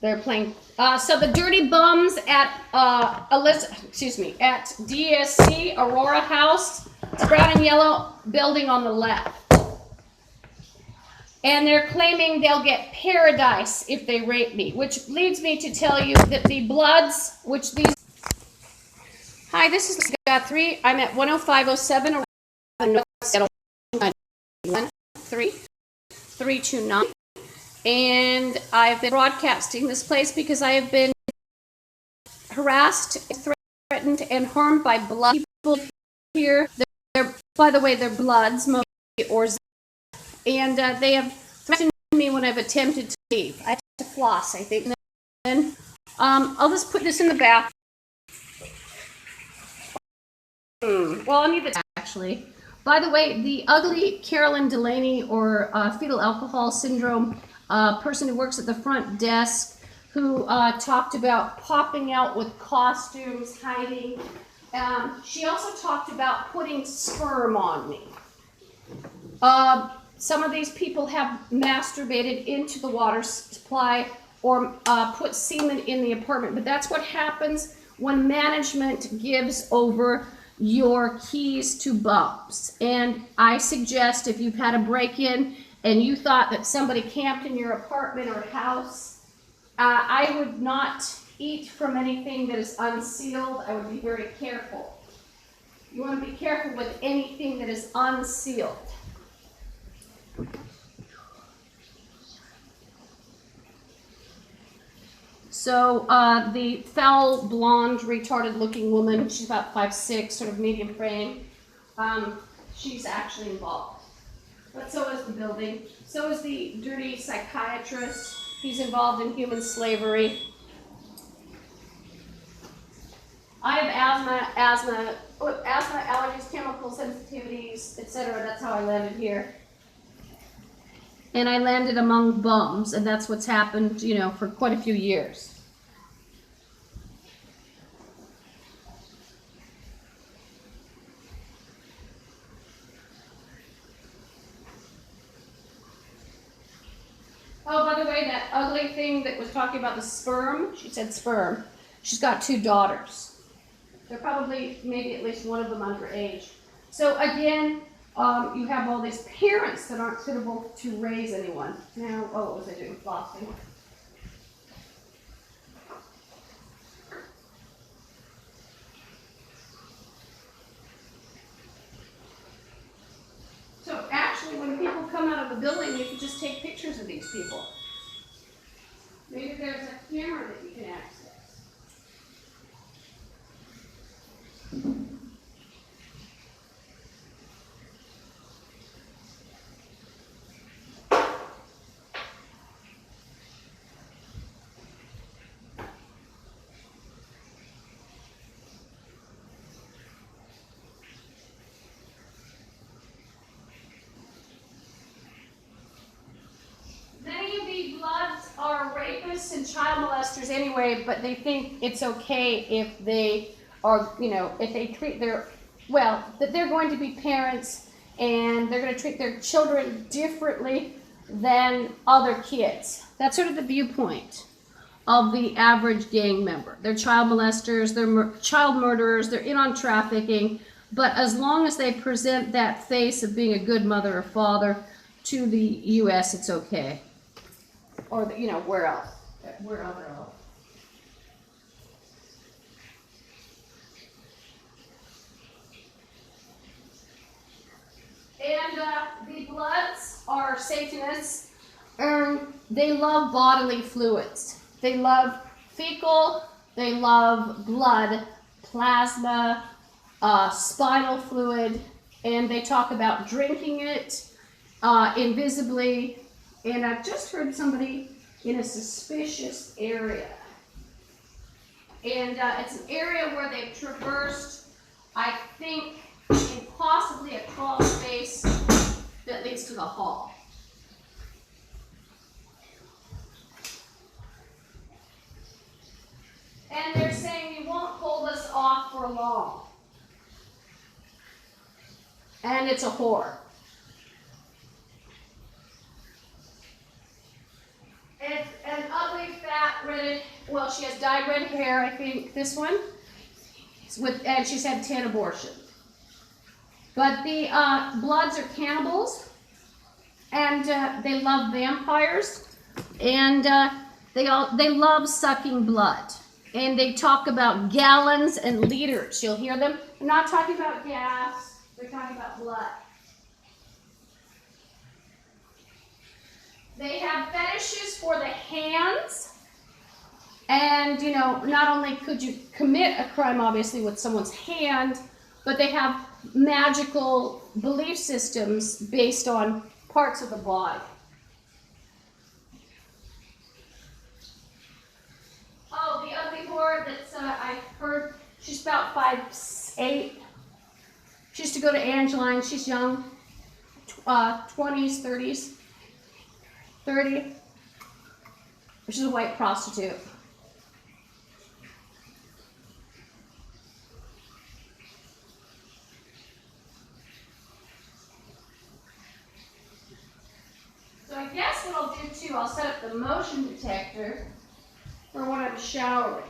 They're playing. So the dirty bums at at DSC Aurora House, brown and yellow building on the left. And they're claiming they'll get paradise if they rape me, which leads me to tell you that the Bloods, which these... Hi, this is Guthrie. I'm at 10507 329. And I've been broadcasting this place because I have been harassed, threatened, and harmed by blood people here. By the way, they're Bloods, or and they have threatened me when I've attempted to leave. I have to floss, I think. And then, I'll just put this in the bath. Well, I need the actually. By the way, the ugly Carolyn Delaney, or fetal alcohol syndrome person who works at the front desk, who talked about popping out with costumes, hiding. She also talked about putting sperm on me. Some of these people have masturbated into the water supply or put semen in the apartment, but that's what happens when management gives over your keys to bumps. And I suggest if you've had a break-in and you thought that somebody camped in your apartment or house, I would not eat from anything that is unsealed. I would be very careful. You want to be careful with anything that is unsealed. So the foul, blonde, retarded-looking woman, she's about 5'6", sort of medium frame, she's actually involved. But so is the building. So is the dirty psychiatrist. He's involved in human slavery. I have asthma, allergies, chemical sensitivities, etc. That's how I landed here. And I landed among bums, and that's what's happened, you know, for quite a few years. Oh, by the way, that ugly thing that was talking about the sperm, she said sperm. She's got 2 daughters. They're probably, maybe at least one of them underage. So again, you have all these parents that aren't suitable to raise anyone. Now, what was I doing? Flossing. So actually, when people come out of the building, you can just take pictures of these people. Maybe there's a camera that you can access. Are rapists and child molesters anyway, but they think it's okay if they are, you know, if they treat their, well, that they're going to be parents and they're going to treat their children differently than other kids. That's sort of the viewpoint of the average gang member. They're child molesters, they're child murderers, they're in on trafficking, but as long as they present that face of being a good mother or father to the U.S., it's okay. Or, the, you know, where else? Where else? And the Bloods are Satanists, and they love bodily fluids. They love fecal, they love blood, plasma, spinal fluid, and they talk about drinking it invisibly. And I've just heard somebody in a suspicious area. And it's an area where they've traversed, I think, in possibly a crawl space that leads to the hall. And they're saying you won't hold us off for long. And it's a whore. It's an ugly, fat, red, well, she has dyed red hair, I think, this one. And she's had 10 abortions. But the Bloods are cannibals, and they love vampires, and they love sucking blood. And they talk about gallons and liters. You'll hear them. They're not talking about gas. They're talking about blood. They have fetishes for the hands. And, you know, not only could you commit a crime, obviously, with someone's hand, but they have magical belief systems based on parts of the body. Oh, the ugly whore that's, I heard, she's about 5'8". She used to go to Angeline. She's young, 20s, 30s, 30. She's a white prostitute. So I guess what I'll do too, I'll set up the motion detector for when I'm showering.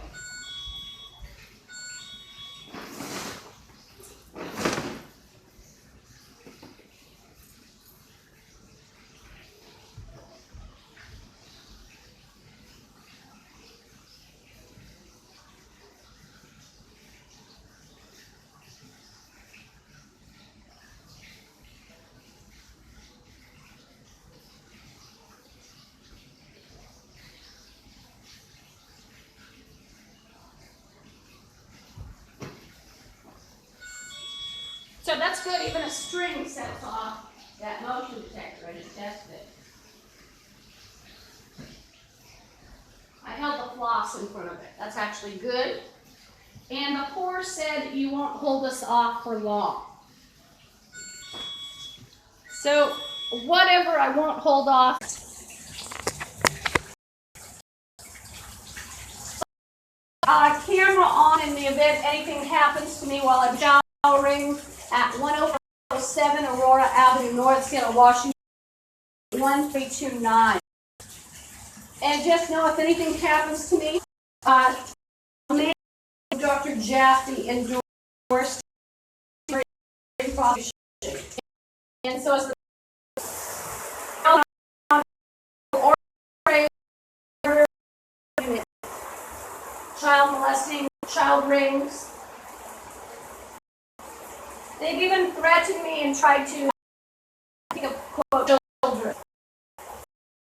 So that's good, even a string sets off that motion detector. I just tested it. I held the floss in front of it. That's actually good. And the whore said you won't hold us off for long. So whatever, I won't hold off. Camera on in the event anything happens to me while I'm showering at 107 Aurora Avenue North, Seattle, Washington, 1329. And just know if anything happens to me, Dr. Jaffe endorsed prosecution. And so it's the child molesting, child rings. They've even threatened me and tried to take a quote children.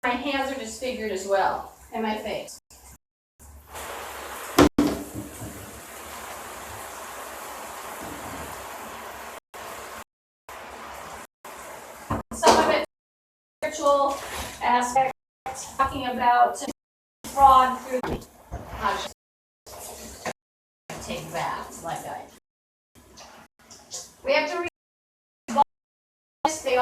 My hands are disfigured as well, and my face. Some of it spiritual aspect, talking about fraud through take baths like I. We have to read this. They